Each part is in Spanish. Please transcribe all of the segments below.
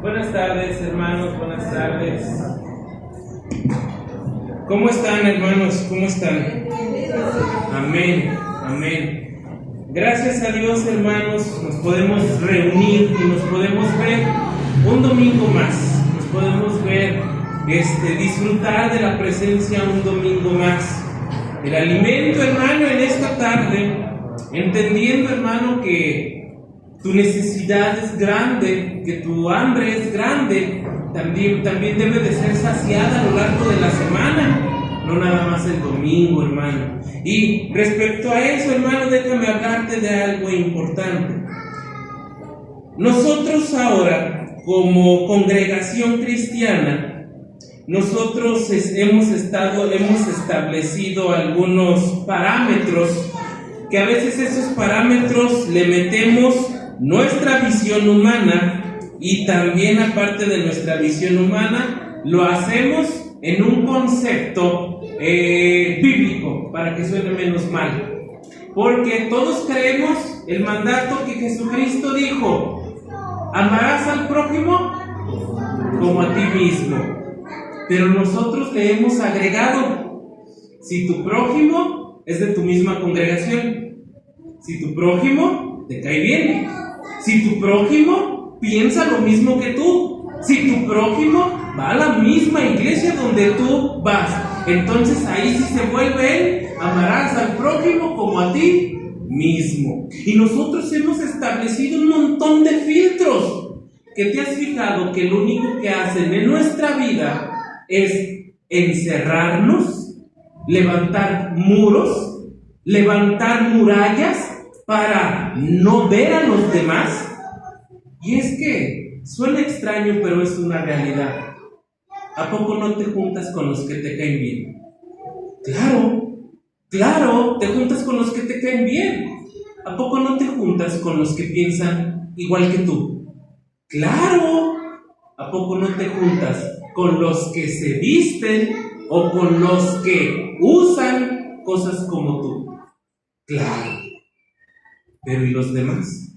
Buenas tardes, hermanos, buenas tardes. ¿Cómo están, hermanos? ¿Cómo están? Amén, amén. Gracias a Dios, hermanos, nos podemos reunir y nos podemos ver un domingo más. Nos podemos ver, disfrutar de la presencia un domingo más. El alimento, hermano, en esta tarde, entendiendo, hermano, que tu necesidad es grande, que tu hambre es grande, también debe de ser saciada a lo largo de la semana, no nada más el domingo, hermano. Y respecto a eso, hermano, déjame hablarte de algo importante. Nosotros ahora, como congregación cristiana, nosotros hemos establecido algunos parámetros, que a veces esos parámetros le metemos nuestra visión humana, y también aparte de nuestra visión humana lo hacemos en un concepto bíblico, para que suene menos mal, porque todos creemos el mandato que Jesucristo dijo: amarás al prójimo como a ti mismo. Pero nosotros le hemos agregado: si tu prójimo es de tu misma congregación, si tu prójimo te cae bien, si tu prójimo piensa lo mismo que tú, si tu prójimo va a la misma iglesia donde tú vas, entonces ahí sí se vuelve amarás al prójimo como a ti mismo. Y nosotros hemos establecido un montón de filtros que te has fijado que lo único que hacen en nuestra vida es encerrarnos, levantar muros, levantar murallas para no ver a los demás. Y es que suena extraño, pero es una realidad. ¿A poco no te juntas con los que te caen bien? Claro, te juntas con los que te caen bien. ¿A poco no te juntas con los que piensan igual que tú? Claro. ¿A poco no te juntas con los que se visten o con los que usan cosas como tú? Claro. Pero ¿y los demás?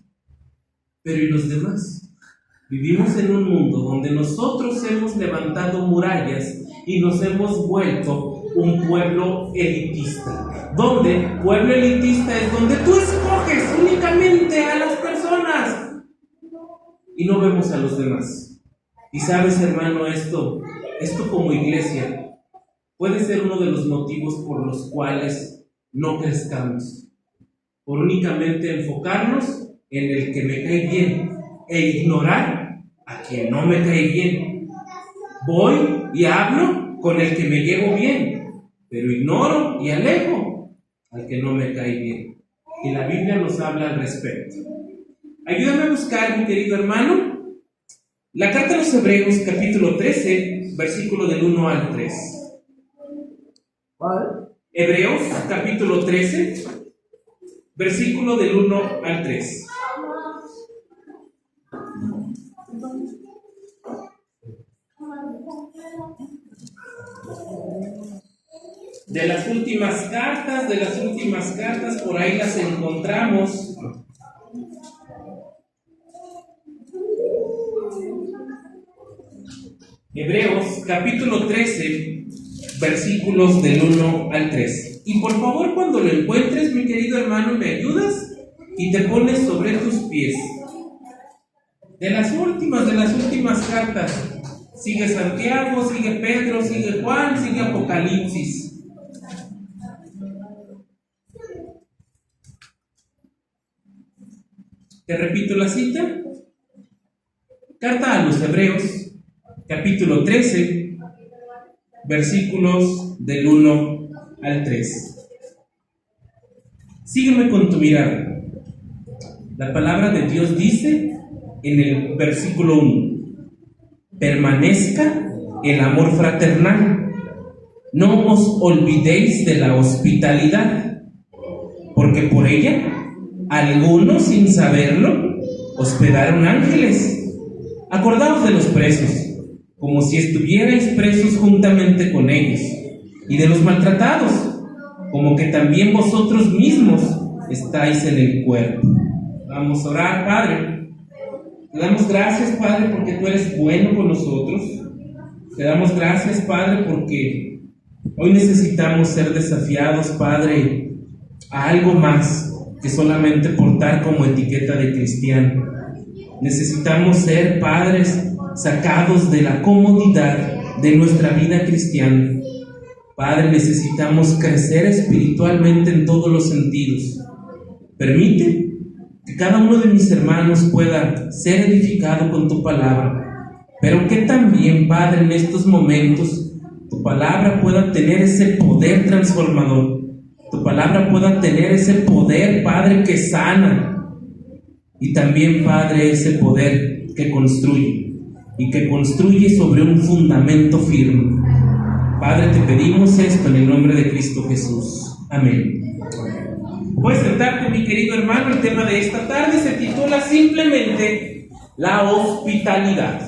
Vivimos en un mundo donde nosotros hemos levantado murallas y nos hemos vuelto un pueblo elitista. Donde pueblo elitista es donde tú escoges únicamente a las personas y no vemos a los demás. Y sabes, hermano, esto como iglesia puede ser uno de los motivos por los cuales no crezcamos, por únicamente enfocarnos en el que me cae bien e ignorar a quien no me cae bien. Voy y hablo con el que me llevo bien, pero ignoro y alejo al que no me cae bien. Y la Biblia nos habla al respecto. Ayúdame a buscar, mi querido hermano, la carta a los Hebreos, capítulo 13, versículo del 1 al 3. ¿Cuál? Hebreos, capítulo 13, versículo del 1 al 3. De las últimas cartas, por ahí las encontramos. Hebreos, capítulo 13, versículos del 1 al 3. Y por favor, cuando lo encuentres, mi querido hermano, me ayudas y te pones sobre tus pies. De las últimas cartas. Sigue Santiago, sigue Pedro, sigue Juan, sigue Apocalipsis. Te repito la cita. Carta a los Hebreos, capítulo 13, versículos del 1 al 3. Sígueme con tu mirada. La palabra de Dios dice en el versículo 1: permanezca el amor fraternal, no os olvidéis de la hospitalidad, porque por ella algunos, sin saberlo, hospedaron ángeles. Acordaos de los presos, como si estuvierais presos juntamente con ellos, y de los maltratados, como que también vosotros mismos estáis en el cuerpo. Vamos a orar. Padre, Te damos gracias, Padre, porque tú eres bueno con nosotros. Te damos gracias, Padre, porque hoy necesitamos ser desafiados, Padre, a algo más que solamente portar como etiqueta de cristiano. Necesitamos ser padres sacados de la comodidad de nuestra vida cristiana. Padre, necesitamos crecer espiritualmente en todos los sentidos. Permite que cada uno de mis hermanos pueda ser edificado con tu palabra, pero que también, Padre, en estos momentos tu palabra pueda tener ese poder transformador. Tu palabra pueda tener ese poder, Padre, que sana. Y también, Padre, ese poder que construye. Y que construye sobre un fundamento firme. Padre, te pedimos esto en el nombre de Cristo Jesús. Amén. Puedes sentarte, mi querido hermano. El tema de esta tarde se titula simplemente la hospitalidad.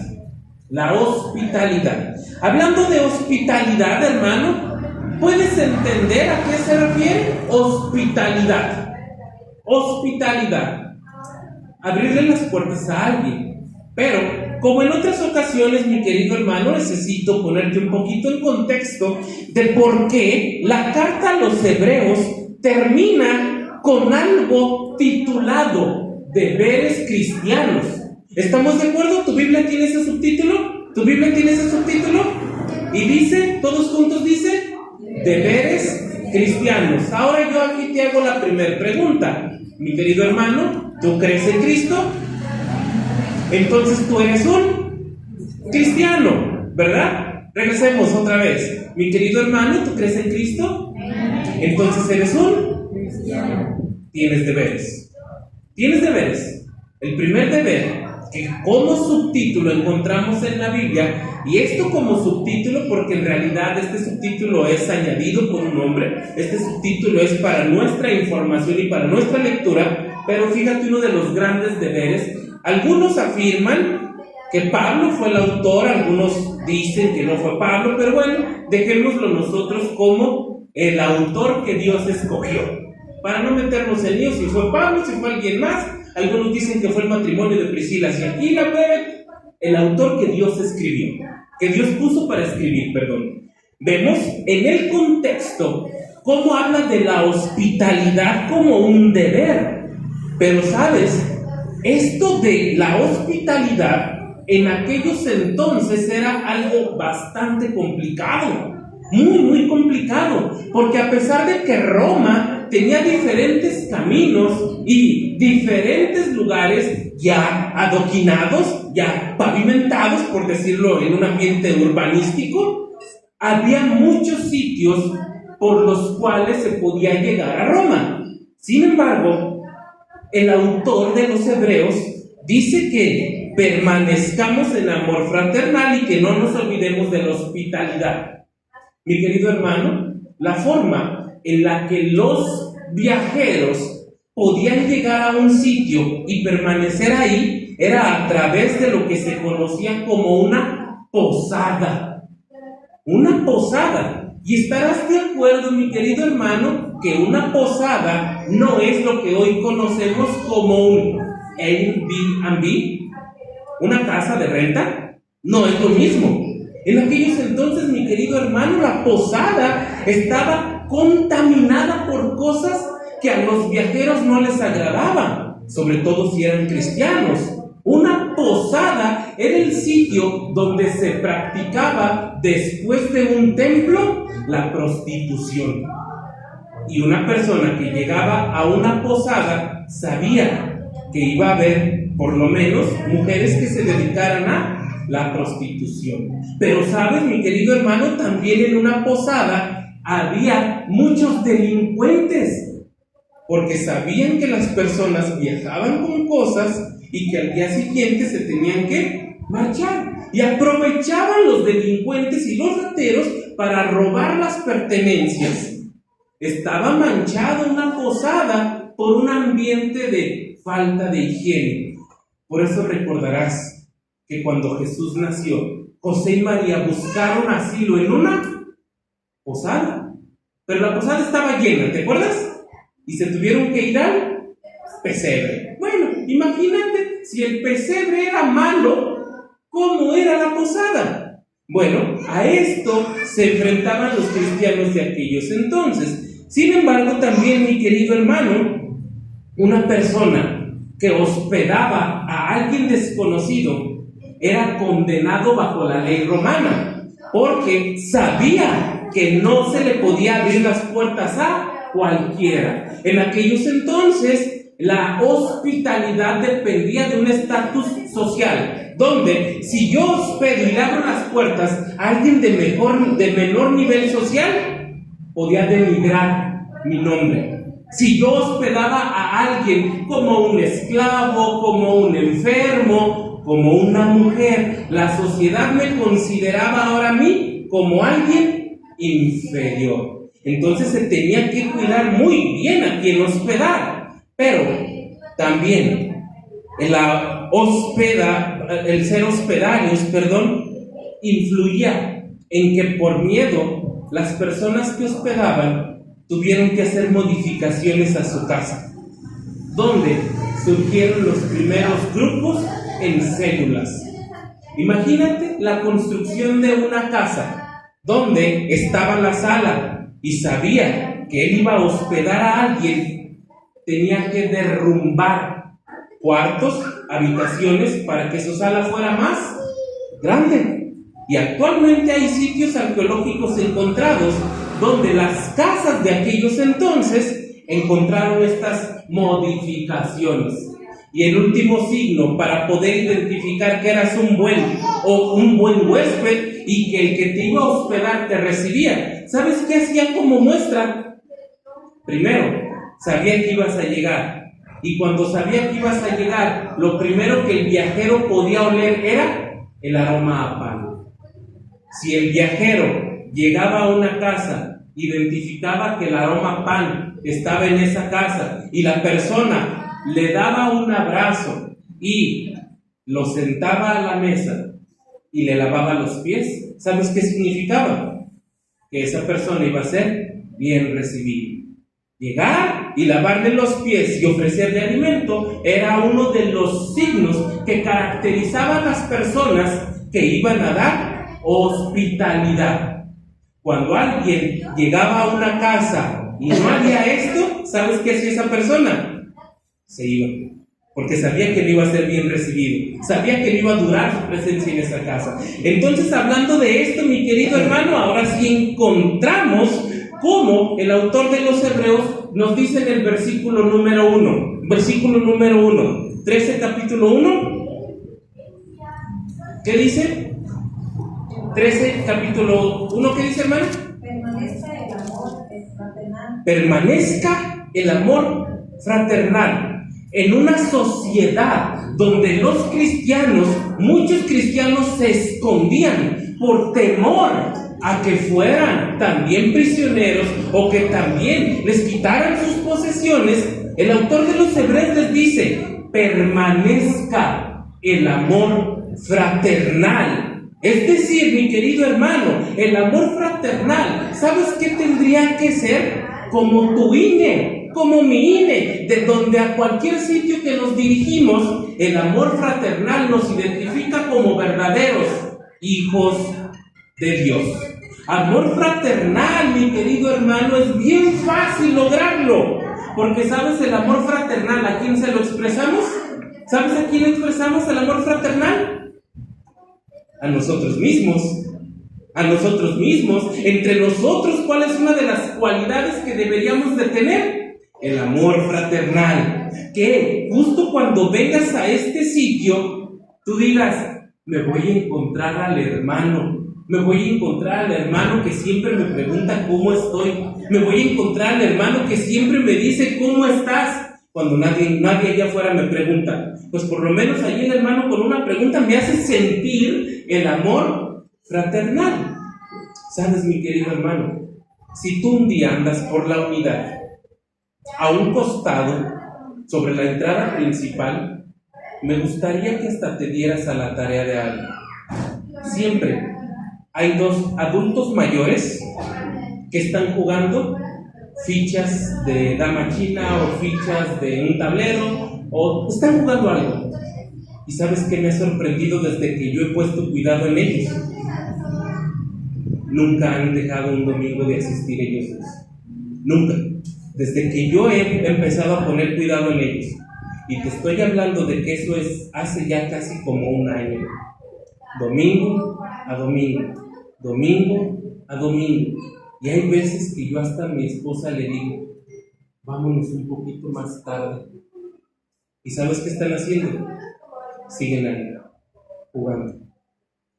La hospitalidad. Hablando de hospitalidad, hermano, ¿puedes entender a qué se refiere? Hospitalidad. Hospitalidad. Abrirle las puertas a alguien. Pero, como en otras ocasiones, mi querido hermano, necesito ponerte un poquito en contexto de por qué la carta a los hebreos termina con algo titulado Deberes Cristianos. ¿Estamos de acuerdo? ¿Tu Biblia tiene ese subtítulo? ¿Tu Biblia tiene ese subtítulo? Y dice, todos juntos dice, Deberes Cristianos. Ahora yo aquí te hago la primera pregunta. Mi querido hermano, ¿tú crees en Cristo? Entonces tú eres un cristiano, ¿verdad? Regresemos otra vez. Mi querido hermano, ¿tú crees en Cristo? Entonces eres un cristiano. Tienes deberes. Tienes deberes. El primer deber que como subtítulo encontramos en la Biblia, y esto como subtítulo porque en realidad este subtítulo es añadido por un nombre, este subtítulo es para nuestra información y para nuestra lectura, pero fíjate uno de los grandes deberes. Algunos afirman que Pablo fue el autor, algunos dicen que no fue Pablo, pero bueno, dejémoslo nosotros como el autor que Dios escogió, para no meternos en líos si fue Pablo, si fue alguien más. Algunos dicen que fue el matrimonio de Priscila y Aquila, pero el autor que Dios escribió, que Dios puso para escribir, perdón. Vemos en el contexto cómo habla de la hospitalidad como un deber. Pero sabes, esto de la hospitalidad en aquellos entonces era algo bastante complicado, muy complicado, porque a pesar de que Roma tenía diferentes caminos y diferentes lugares ya adoquinados, ya pavimentados, por decirlo en un ambiente urbanístico, había muchos sitios por los cuales se podía llegar a Roma. Sin embargo, el autor de los Hebreos dice que permanezcamos en amor fraternal y que no nos olvidemos de la hospitalidad. Mi querido hermano, la forma en la que los viajeros podían llegar a un sitio y permanecer ahí era a través de lo que se conocía como una posada. Una posada. Y estarás de acuerdo, mi querido hermano, que una posada no es lo que hoy conocemos como un Airbnb, una casa de renta. No es lo mismo. En aquellos entonces, mi querido hermano, la posada estaba contaminada por cosas que a los viajeros no les agradaban, sobre todo si eran cristianos. Una posada era el sitio donde se practicaba, después de un templo, la prostitución. Y una persona que llegaba a una posada sabía que iba a haber, por lo menos, mujeres que se dedicaran a la prostitución. Pero sabes, mi querido hermano, también en una posada había muchos delincuentes, porque sabían que las personas viajaban con cosas y que al día siguiente se tenían que marchar, y aprovechaban los delincuentes y los rateros para robar las pertenencias. Estaba manchada una posada por un ambiente de falta de higiene. Por eso recordarás que cuando Jesús nació, José y María buscaron asilo en una posada, pero la posada estaba llena, ¿te acuerdas? Y se tuvieron que ir al pesebre. Bueno, imagínate, si el pesebre era malo, ¿cómo era la posada? Bueno, a esto se enfrentaban los cristianos de aquellos entonces. Sin embargo, también, mi querido hermano, una persona que hospedaba a alguien desconocido era condenado bajo la ley romana, porque sabía que no se le podía abrir las puertas a cualquiera. En aquellos entonces, la hospitalidad dependía de un estatus social, donde si yo hospedo y le abro las puertas a alguien de menor nivel social, podía denigrar mi nombre. Si yo hospedaba a alguien como un esclavo, como un enfermo, como una mujer, la sociedad me consideraba ahora a mí como alguien inferior. Entonces se tenía que cuidar muy bien a quien hospedar. Pero también el ser hospedarios, influía en que por miedo las personas que hospedaban tuvieron que hacer modificaciones a su casa, donde surgieron los primeros grupos en células. Imagínate la construcción de una casa donde estaba la sala y sabía que él iba a hospedar a alguien, tenía que derrumbar cuartos, habitaciones para que su sala fuera más grande. Y actualmente hay sitios arqueológicos encontrados donde las casas de aquellos entonces encontraron estas modificaciones. Y el último signo para poder identificar que eras un buen huésped y que el que te iba a hospedar te recibía, ¿sabes qué hacía como muestra? Primero, sabía que ibas a llegar. Y cuando sabía que ibas a llegar, lo primero que el viajero podía oler era el aroma a pan. Si el viajero llegaba a una casa, identificaba que el aroma a pan estaba en esa casa y la persona le daba un abrazo y lo sentaba a la mesa y le lavaba los pies, ¿sabes qué significaba? Que esa persona iba a ser bien recibida. Llegar y lavarle los pies y ofrecerle alimento era uno de los signos que caracterizaban a las personas que iban a dar hospitalidad. Cuando alguien llegaba a una casa y no había esto, ¿sabes qué hacía esa persona? Se iba, porque sabía que no iba a ser bien recibido, sabía que no iba a durar su presencia en esa casa. Entonces, hablando de esto, mi querido hermano, ahora sí encontramos cómo el autor de los Hebreos nos dice en el versículo número 1, 13 capítulo 1, ¿qué dice? 13 capítulo 1, ¿qué dice, hermano? Permanezca el amor fraternal. Permanezca el amor fraternal. En una sociedad donde los cristianos, muchos cristianos se escondían por temor a que fueran también prisioneros o que también les quitaran sus posesiones, el autor de los Hebreos les dice: permanezca el amor fraternal. Es decir, mi querido hermano, el amor fraternal, ¿sabes qué tendría que ser? Como tu INE, como mi INE, de donde a cualquier sitio que nos dirigimos, el amor fraternal nos identifica como verdaderos hijos de Dios. Amor fraternal, mi querido hermano, es bien fácil lograrlo, porque ¿sabes el amor fraternal a quién se lo expresamos? ¿Sabes a quién expresamos el amor fraternal? A nosotros mismos. Entre nosotros, ¿cuál es una de las cualidades que deberíamos de tener? El amor fraternal. Que justo cuando vengas a este sitio, tú digas: me voy a encontrar al hermano, que siempre me pregunta cómo estoy, me voy a encontrar al hermano que siempre me dice cómo estás. Cuando nadie allá afuera me pregunta, pues por lo menos allí el hermano con una pregunta me hace sentir el amor fraternal. ¿Sabes, mi querido hermano? Si tú un día andas por la unidad, a un costado, sobre la entrada principal, me gustaría que hasta te dieras a la tarea de algo. Siempre hay dos adultos mayores que están jugando fichas de dama china o fichas de un tablero o están jugando algo. ¿Y sabes qué me ha sorprendido desde que yo he puesto cuidado en ellos? Nunca han dejado un domingo de asistir ellos dos. Nunca. Desde que yo he empezado a poner cuidado en ellos. Y te estoy hablando de que eso es hace ya casi como un año. Domingo a domingo. Domingo a domingo. Y hay veces que yo hasta a mi esposa le digo, vámonos un poquito más tarde. ¿Y sabes qué están haciendo? Siguen ahí, jugando.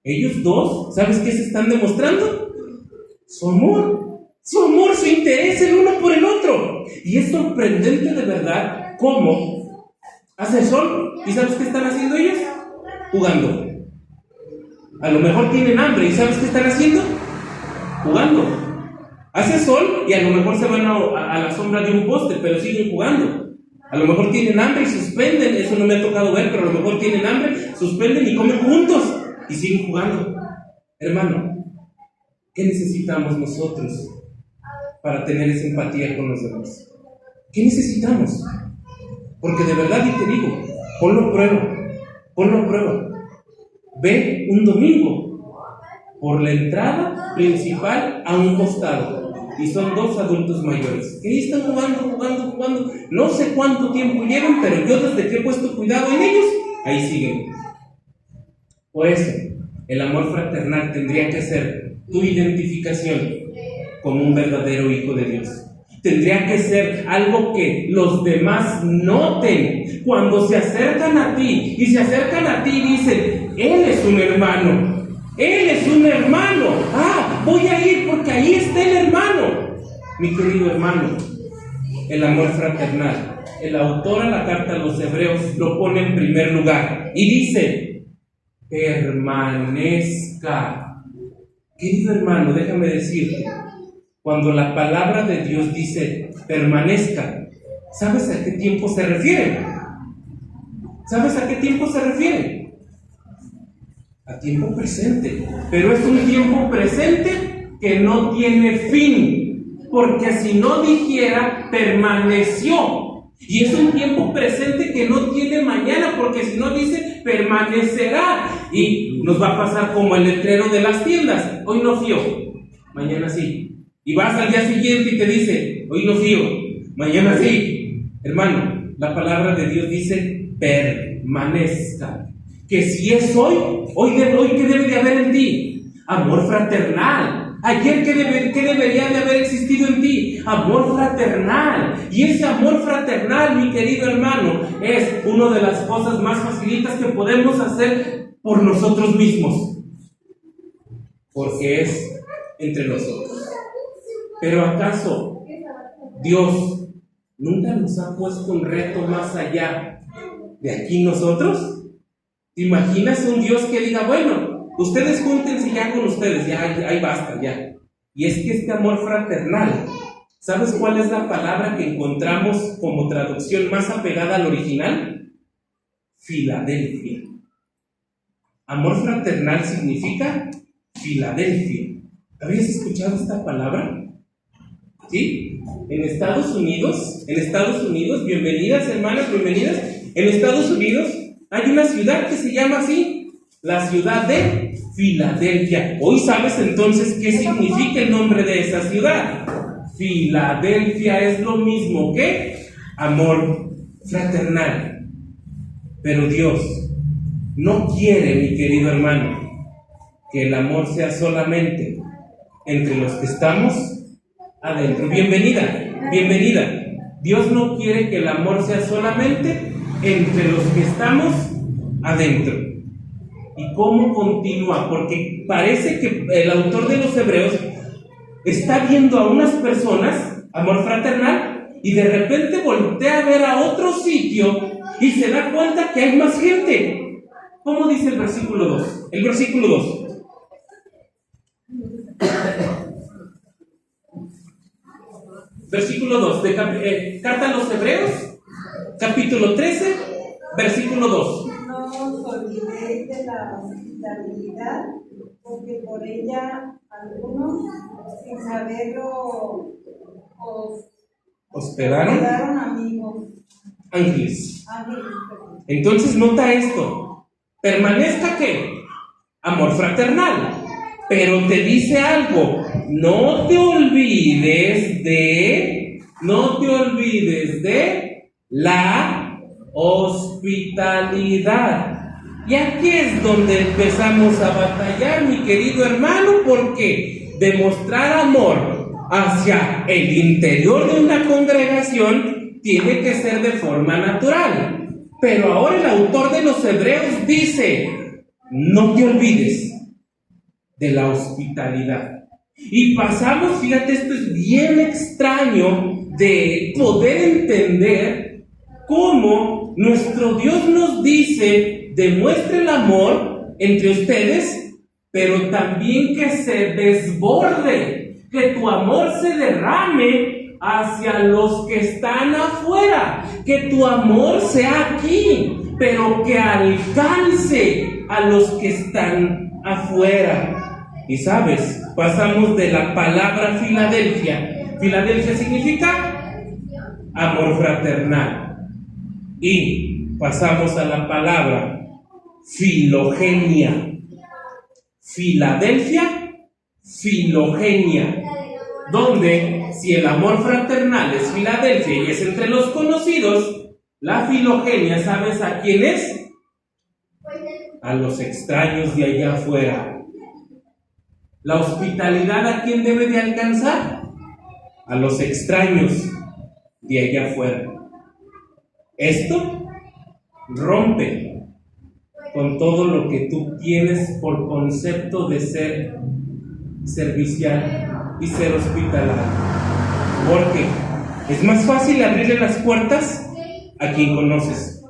Ellos dos, ¿sabes qué se están demostrando? Su amor, su interés el uno por el otro. Y es sorprendente de verdad cómo hace el sol. ¿Y sabes qué están haciendo ellos? Jugando. A lo mejor tienen hambre. ¿Y sabes qué están haciendo? Jugando. Hace sol y a lo mejor se van a la sombra de un poste, pero siguen jugando. A lo mejor tienen hambre y suspenden, eso no me ha tocado ver, pero a lo mejor tienen hambre, suspenden y comen juntos y siguen jugando. Hermano, ¿qué necesitamos nosotros para tener esa empatía con los demás? ¿Qué necesitamos? Porque de verdad, y te digo, ponlo a prueba. Ve un domingo por la entrada principal a un costado. Y son dos adultos mayores que ahí están jugando. No sé cuánto tiempo llevan, pero yo desde que he puesto cuidado en ellos, ahí siguen. Por eso, el amor fraternal tendría que ser tu identificación como un verdadero hijo de Dios. Tendría que ser algo que los demás noten cuando se acercan a ti. Y se acercan a ti y dicen, él es un hermano. Él es un hermano. Voy a ir porque ahí está el hermano. Mi querido hermano, el amor fraternal. El autor a la carta a los Hebreos lo pone en primer lugar y dice, permanezca. Querido hermano, déjame decirte, cuando la palabra de Dios dice permanezca, ¿sabes a qué tiempo se refiere? ¿Sabes a qué tiempo se refiere? A tiempo presente, pero es un tiempo presente que no tiene fin, porque si no dijera permaneció, y es un tiempo presente que no tiene mañana, porque si no dice permanecerá, y nos va a pasar como el letrero de las tiendas, hoy no fío, mañana sí, y vas al día siguiente y te dice, hoy no fío, mañana sí. Hermano, la palabra de Dios dice permanezca. Que si es hoy ¿qué debe de haber en ti? Amor fraternal. Ayer, ¿qué debería de haber existido en ti? Amor fraternal. Y ese amor fraternal, mi querido hermano, es una de las cosas más facilitas que podemos hacer por nosotros mismos. Porque es entre nosotros. Pero ¿acaso Dios nunca nos ha puesto un reto más allá de aquí nosotros? ¿Te imaginas un Dios que diga, bueno, ustedes júntense ya con ustedes, ya ahí basta, ya? Y es que este amor fraternal, ¿sabes cuál es la palabra que encontramos como traducción más apegada al original? Filadelfia. Amor fraternal significa Filadelfia. ¿Habías escuchado esta palabra? ¿Sí? En Estados Unidos, bienvenidas hermanas, bienvenidas. En Estados Unidos hay una ciudad que se llama así, la ciudad de Filadelfia. Hoy sabes entonces qué significa el nombre de esa ciudad. Filadelfia es lo mismo que amor fraternal. Pero Dios no quiere, mi querido hermano, que el amor sea solamente entre los que estamos adentro. Bienvenida. Dios no quiere que el amor sea solamente entre los que estamos adentro. ¿Y cómo continúa? Porque parece que el autor de los Hebreos está viendo a unas personas, amor fraternal, y de repente voltea a ver a otro sitio y se da cuenta que hay más gente. ¿Cómo dice el versículo 2? El versículo 2. Versículo 2 de Carta a los Hebreos, capítulo 13, versículo 2. No os olvidéis de la hospitalidad, porque por ella algunos, sin saberlo, hospedaron amigos. ángeles. Perdón. Entonces nota esto, permanezca ¿qué? Amor fraternal, pero te dice algo, no te olvides de la hospitalidad. Y aquí es donde empezamos a batallar, mi querido hermano, porque demostrar amor hacia el interior de una congregación tiene que ser de forma natural. Pero ahora el autor de los Hebreos dice, no te olvides de la hospitalidad. Y pasamos, fíjate, esto es bien extraño de poder entender cómo nuestro Dios nos dice, demuestre el amor entre ustedes, pero también que se desborde, que tu amor se derrame hacia los que están afuera, que tu amor sea aquí, pero que alcance a los que están afuera. Y sabes, pasamos de la palabra Filadelfia. Filadelfia significa amor fraternal. Y pasamos a la palabra Filogenia. Filadelfia, filogenia. Donde, si el amor fraternal es Filadelfia y es entre los conocidos, la filogenia, ¿sabes a quién es? A los extraños de allá afuera. La hospitalidad, ¿a quién debe de alcanzar? A los extraños de allá afuera. Esto rompe con todo lo que tú tienes por concepto de ser servicial y ser hospitalario. Porque es más fácil abrirle las puertas a quien conoces.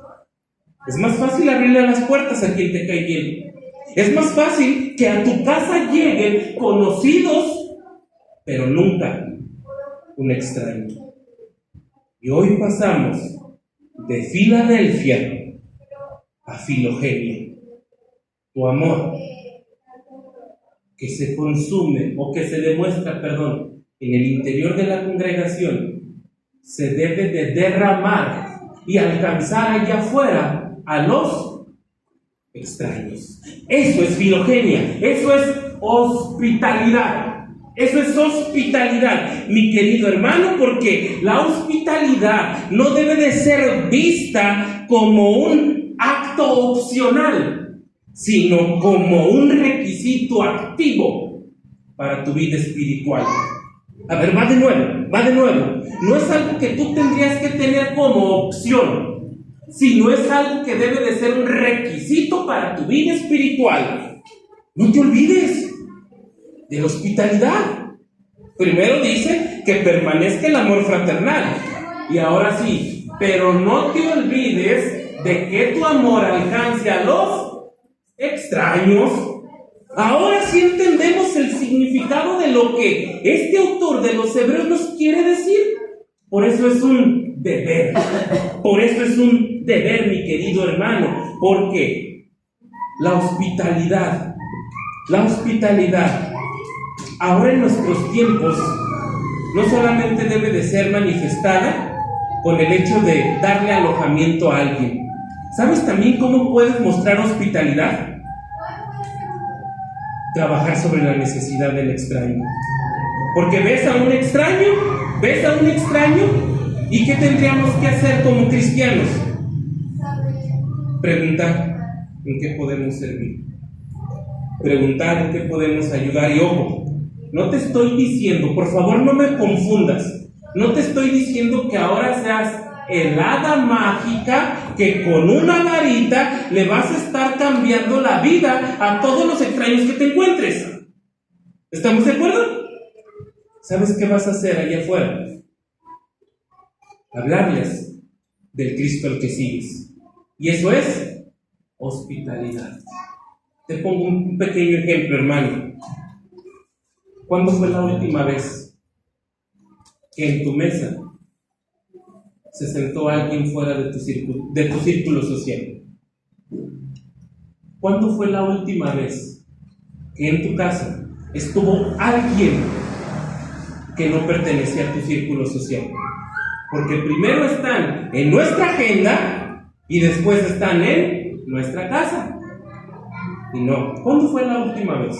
Es más fácil abrirle las puertas a quien te cae bien. Es más fácil que a tu casa lleguen conocidos, pero nunca un extraño. Y hoy pasamos de Filadelfia a filogenia. Tu amor que se consume o que se demuestra, en el interior de la congregación se debe de derramar y alcanzar allá afuera a los extraños. Eso es filogenia, eso es hospitalidad. Eso es hospitalidad, mi querido hermano, porque la hospitalidad no debe de ser vista como un acto opcional, sino como un requisito activo para tu vida espiritual. A ver, va de nuevo. No es algo que tú tendrías que tener como opción, sino es algo que debe de ser un requisito para tu vida espiritual. No te olvides de la hospitalidad. Primero dice que permanezca el amor fraternal. Y ahora sí, pero no te olvides de que tu amor alcance a los extraños. Ahora sí entendemos el significado de lo que este autor de los Hebreos nos quiere decir. Por eso es un deber. Por eso es un deber, mi querido hermano. Porque la hospitalidad, ahora en nuestros tiempos, no solamente debe de ser manifestada con el hecho de darle alojamiento a alguien. ¿Sabes también cómo puedes mostrar hospitalidad? Trabajar sobre la necesidad del extraño. Porque ves a un extraño, ¿y qué tendríamos que hacer como cristianos? Preguntar en qué podemos servir. Preguntar en qué podemos ayudar. Y ojo, no te estoy diciendo, por favor no me confundas, no te estoy diciendo que ahora seas el hada mágica que con una varita le vas a estar cambiando la vida a todos los extraños que te encuentres. ¿Estamos de acuerdo? ¿Sabes qué vas a hacer allá afuera? Hablarles del Cristo al que sigues. Y eso es hospitalidad. Te pongo un pequeño ejemplo, hermano. ¿Cuándo fue la última vez que en tu mesa se sentó alguien fuera de tu círculo social? ¿Cuándo fue la última vez que en tu casa estuvo alguien que no pertenece a tu círculo social. Porque primero están en nuestra agenda y después están en nuestra casa. Y no, ¿cuándo fue la última vez?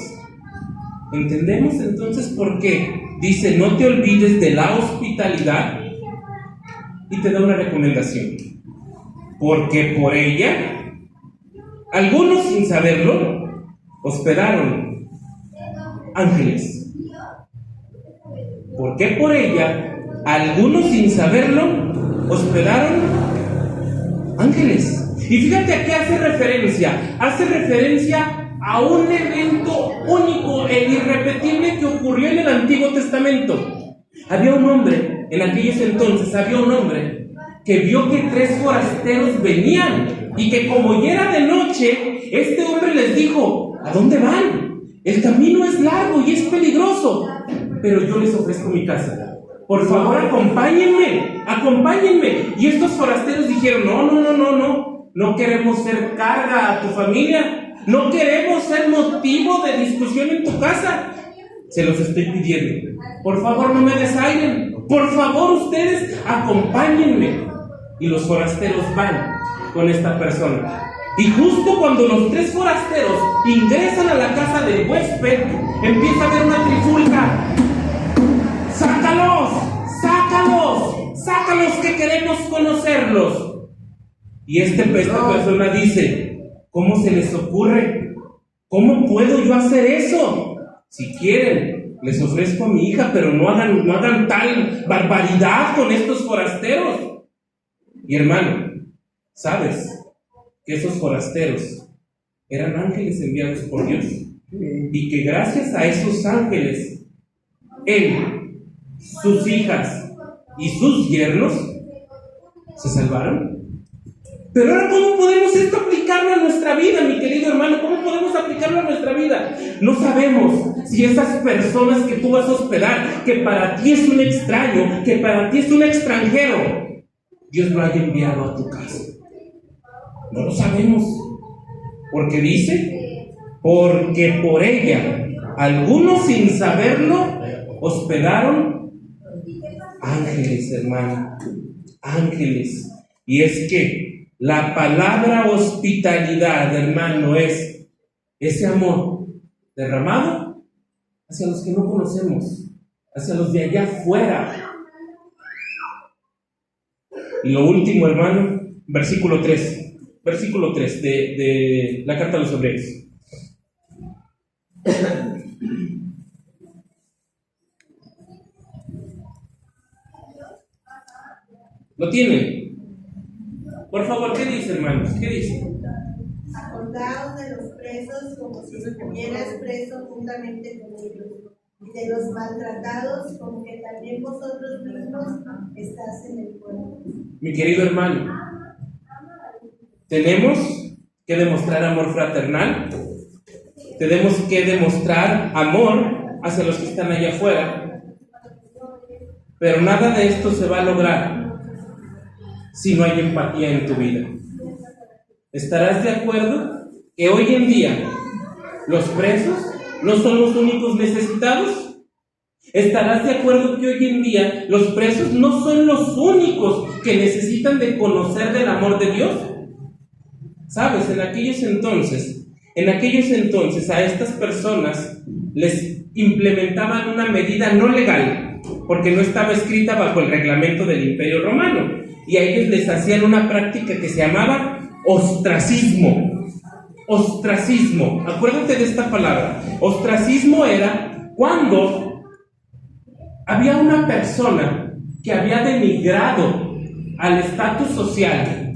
¿Entendemos entonces por qué? Dice, no te olvides de la hospitalidad, y te da una recomendación. Porque por ella, algunos sin saberlo, hospedaron ángeles. Porque por ella, algunos sin saberlo, hospedaron ángeles. Y fíjate a qué hace referencia. Hace referencia a un evento único e irrepetible que ocurrió en el Antiguo Testamento. Había un hombre, en aquellos entonces, había un hombre que vio que 3 forasteros venían y que como ya era de noche, este hombre les dijo, ¿a dónde van? El camino es largo y es peligroso, pero yo les ofrezco mi casa. Por favor, acompáñenme, acompáñenme. Y estos forasteros dijeron, no queremos ser carga a tu familia, no queremos ser motivo de discusión en tu casa. Se los estoy pidiendo. Por favor, no me desairen. Por favor, ustedes acompáñenme. Y los forasteros van con esta persona. Y justo cuando los 3 forasteros ingresan a la casa del huésped, empieza a haber una trifulca. ¡Sácalos! ¡Sácalos! ¡Sácalos que queremos conocerlos! Y esta persona dice, ¿cómo se les ocurre? ¿Cómo puedo yo hacer eso? Si quieren, les ofrezco a mi hija, pero no hagan tal barbaridad con estos forasteros. Y hermano, ¿sabes que esos forasteros eran ángeles enviados por Dios? Y que gracias a esos ángeles, él, sus hijas y sus yernos se salvaron. Pero ahora, ¿cómo podemos esto aplicarlo a nuestra vida, mi querido hermano? ¿Cómo podemos aplicarlo a nuestra vida? No sabemos si esas personas que tú vas a hospedar, que para ti es un extraño, que para ti es un extranjero, Dios lo haya enviado a tu casa. No lo sabemos. Porque dice, porque por ella, algunos sin saberlo, hospedaron ángeles, hermano. Ángeles. Y es que la palabra hospitalidad, hermano, es ese amor derramado hacia los que no conocemos, hacia los de allá afuera. Y lo último, hermano, versículo 3 de la carta a los Hebreos. ¿Lo tienen? Por favor, ¿qué dice, hermanos? ¿Qué dice? Acordaos de los presos como si estuvieras preso juntamente con ellos, y de los maltratados como que también vosotros mismos estás en el cuerpo. Mi querido hermano, tenemos que demostrar amor fraternal, tenemos que demostrar amor hacia los que están allá afuera, pero nada de esto se va a lograr si no hay empatía en tu vida. ¿Estarás de acuerdo que hoy en día los presos no son los únicos necesitados? ¿Estarás de acuerdo que hoy en día los presos no son los únicos que necesitan de conocer del amor de Dios? ¿Sabes? En aquellos entonces a estas personas les implementaban una medida no legal, porque no estaba escrita bajo el reglamento del Imperio Romano, y a ellos les hacían una práctica que se llamaba ostracismo. Ostracismo, acuérdate de esta palabra. Ostracismo era cuando había una persona que había denigrado al estatus social,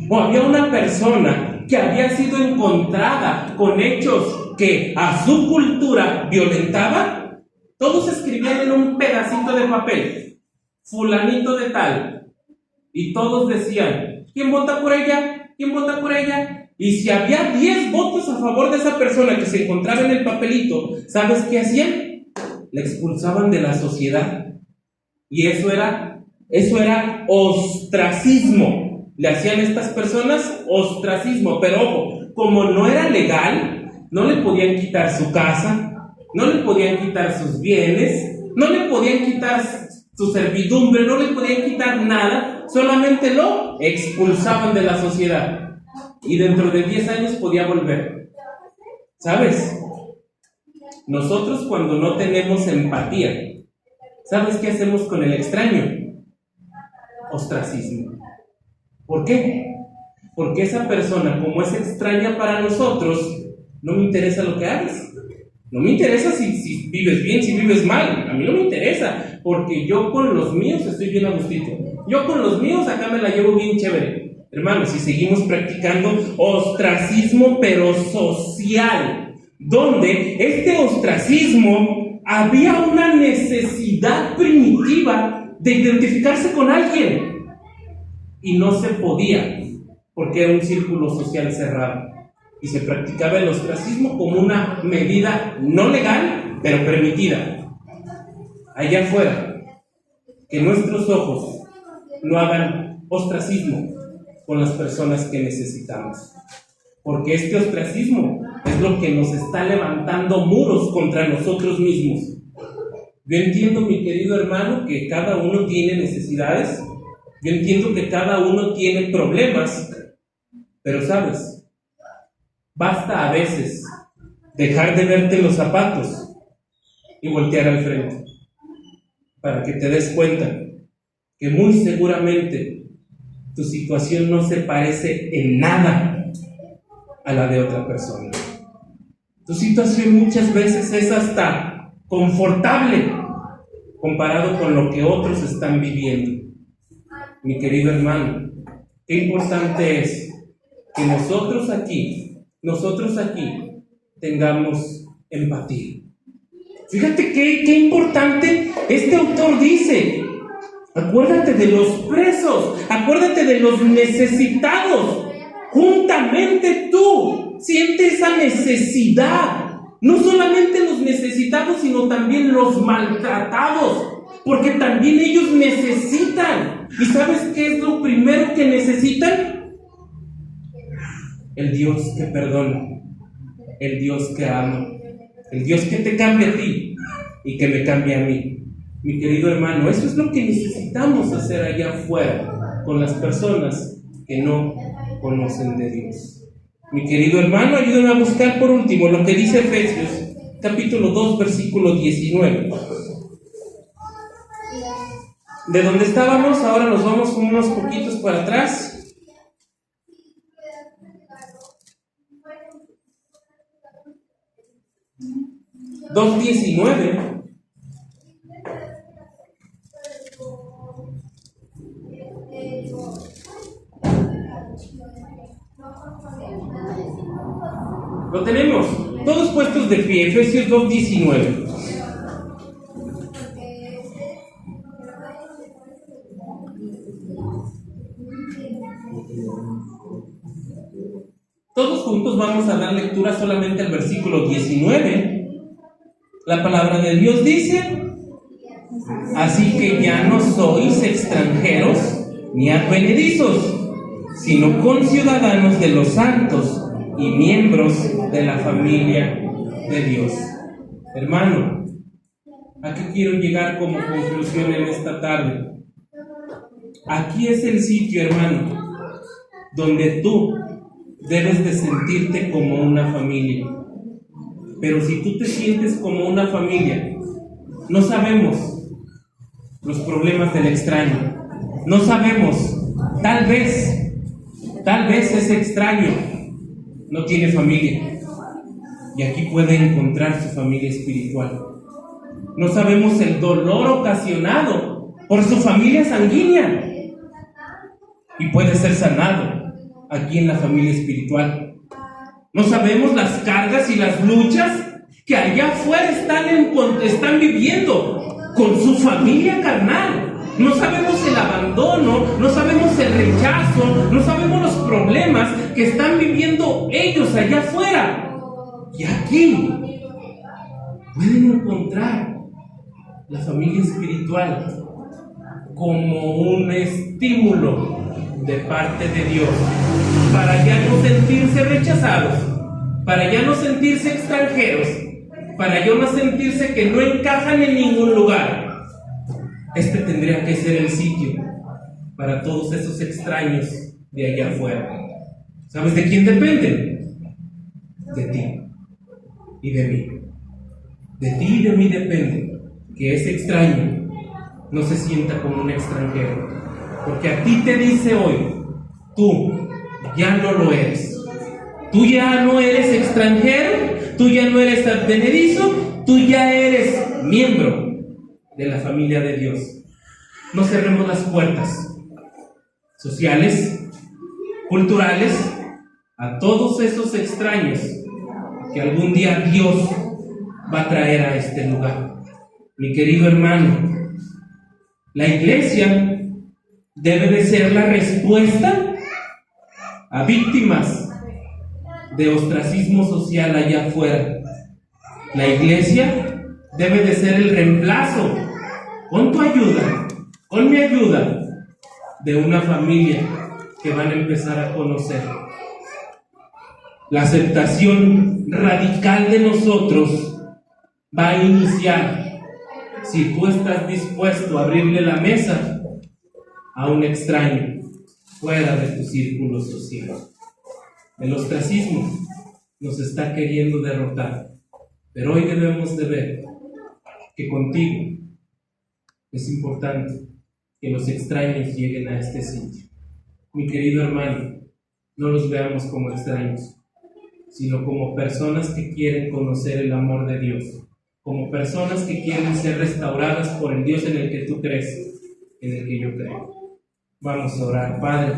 o había una persona que había sido encontrada con hechos que a su cultura violentaba. Todos escribían en un pedacito de papel, fulanito de tal, y todos decían, ¿quién vota por ella? ¿Quién vota por ella? Y si había 10 votos a favor de esa persona que se encontraba en el papelito, ¿sabes qué hacían? La expulsaban de la sociedad. Y eso era ostracismo. Le hacían a estas personas ostracismo. Pero ojo, como no era legal, no le podían quitar su casa, no le podían quitar sus bienes, No le podían quitar su servidumbre, no le podían quitar nada, solamente lo expulsaban de la sociedad. Y dentro de 10 años podía volver. ¿Sabes? Nosotros cuando no tenemos empatía, ¿sabes qué hacemos con el extraño? Ostracismo. ¿Por qué? Porque esa persona, como es extraña para nosotros, no me interesa lo que hagas. No me interesa si vives bien, si vives mal. A mí no me interesa, porque yo con los míos estoy bien a gustito. Yo con los míos acá me la llevo bien chévere. Hermanos, si seguimos practicando ostracismo, pero social, donde este ostracismo había una necesidad primitiva de identificarse con alguien y no se podía, porque era un círculo social cerrado y se practicaba el ostracismo como una medida no legal, pero permitida. Allá afuera, que nuestros ojos no hagan ostracismo con las personas que necesitamos, porque este ostracismo es lo que nos está levantando muros contra nosotros mismos. Yo entiendo, mi querido hermano, que cada uno tiene necesidades, yo entiendo que cada uno tiene problemas, pero ¿sabes? Basta a veces dejar de verte los zapatos y voltear al frente para que te des cuenta que muy seguramente tu situación no se parece en nada a la de otra persona. Tu situación muchas veces es hasta confortable comparado con lo que otros están viviendo. Mi querido hermano, qué importante es que nosotros aquí tengamos empatía. Fíjate qué importante. Este autor dice: acuérdate de los presos, acuérdate de los necesitados. Juntamente tú sientes esa necesidad. No solamente los necesitados, sino también los maltratados, porque también ellos necesitan. ¿Y sabes qué es lo primero que necesitan? El Dios que perdona, el Dios que ama, el Dios que te cambia a ti y que me cambia a mí. Mi querido hermano, eso es lo que necesitamos hacer allá afuera con las personas que no conocen de Dios. Mi querido hermano, ayúdame a buscar por último lo que dice Efesios, capítulo 2, versículo 19. De donde estábamos, ahora nos vamos unos poquitos para atrás. 2:19. Lo tenemos, todos puestos de pie. Efesios 2:19. Todos juntos vamos a dar lectura solamente al versículo 19. La palabra de Dios dice: así que ya no sois extranjeros ni advenedizos, sino conciudadanos de los santos y miembros de la familia de Dios. Hermano, ¿a qué quiero llegar como conclusión en esta tarde? Aquí es el sitio, hermano, donde tú debes de sentirte como una familia. Pero si tú te sientes como una familia, no sabemos los problemas del extraño. No sabemos, tal vez ese extraño no tiene familia y aquí puede encontrar su familia espiritual. No sabemos el dolor ocasionado por su familia sanguínea y puede ser sanado aquí en la familia espiritual. No sabemos las cargas y las luchas que allá afuera están viviendo con su familia carnal. No sabemos el abandono, no sabemos el rechazo, no sabemos los problemas que están viviendo ellos allá afuera. Y aquí pueden encontrar la familia espiritual como un estímulo de parte de Dios para ya no sentirse rechazados, para ya no sentirse extranjeros, para yo no sentirse que no encajan en ningún lugar, este tendría que ser el sitio para todos esos extraños de allá afuera. ¿Sabes de quién depende? De ti y de mí. De ti y de mí depende que ese extraño no se sienta como un extranjero, porque a ti te dice hoy, tú ya no lo eres. Tú ya no eres extranjero, tú ya no eres advenedizo, tú ya eres miembro de la familia de Dios. No cerremos las puertas sociales, culturales, a todos esos extraños que algún día Dios va a traer a este lugar. Mi querido hermano, la iglesia debe de ser la respuesta a víctimas de ostracismo social allá afuera. La iglesia debe de ser el reemplazo, con tu ayuda, con mi ayuda, de una familia que van a empezar a conocer. La aceptación radical de nosotros va a iniciar si tú estás dispuesto a abrirle la mesa a un extraño fuera de tu círculo social. El ostracismo nos está queriendo derrotar, pero hoy debemos de ver que contigo es importante que los extraños lleguen a este sitio. Mi querido hermano, no los veamos como extraños, sino como personas que quieren conocer el amor de Dios, como personas que quieren ser restauradas por el Dios en el que tú crees, en el que yo creo. Vamos a orar. Padre,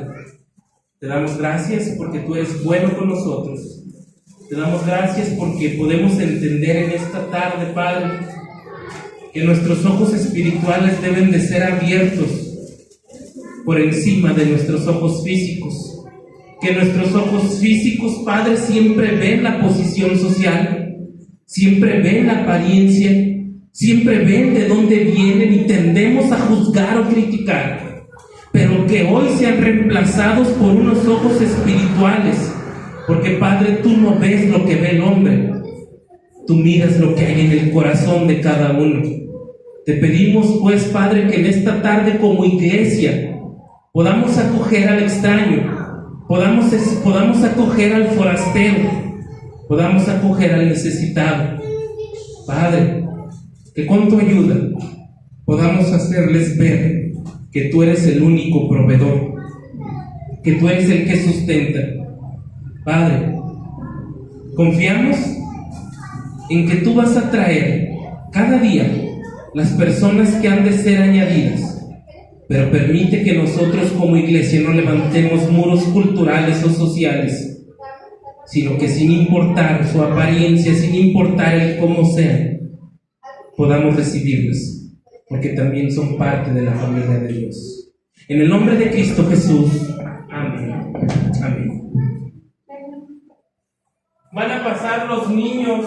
te damos gracias porque tú eres bueno con nosotros. Te damos gracias porque podemos entender en esta tarde, Padre, que nuestros ojos espirituales deben de ser abiertos por encima de nuestros ojos físicos. Que nuestros ojos físicos, Padre, siempre ven la posición social, siempre ven la apariencia, siempre ven de dónde vienen y tendemos a juzgar o criticar, pero que hoy sean reemplazados por unos ojos espirituales, porque, Padre, tú no ves lo que ve el hombre, tú miras lo que hay en el corazón de cada uno. Te pedimos, pues, Padre, que en esta tarde como iglesia podamos acoger al extraño, podamos acoger al forastero, podamos acoger al necesitado. Padre, que con tu ayuda podamos hacerles ver que tú eres el único proveedor, que tú eres el que sustenta. Padre, confiamos en que tú vas a traer cada día las personas que han de ser añadidas, pero permite que nosotros como iglesia no levantemos muros culturales o sociales, sino que sin importar su apariencia, sin importar el cómo sean, podamos recibirlos, porque también son parte de la familia de Dios. En el nombre de Cristo Jesús, amén. Amén. Van a pasar los niños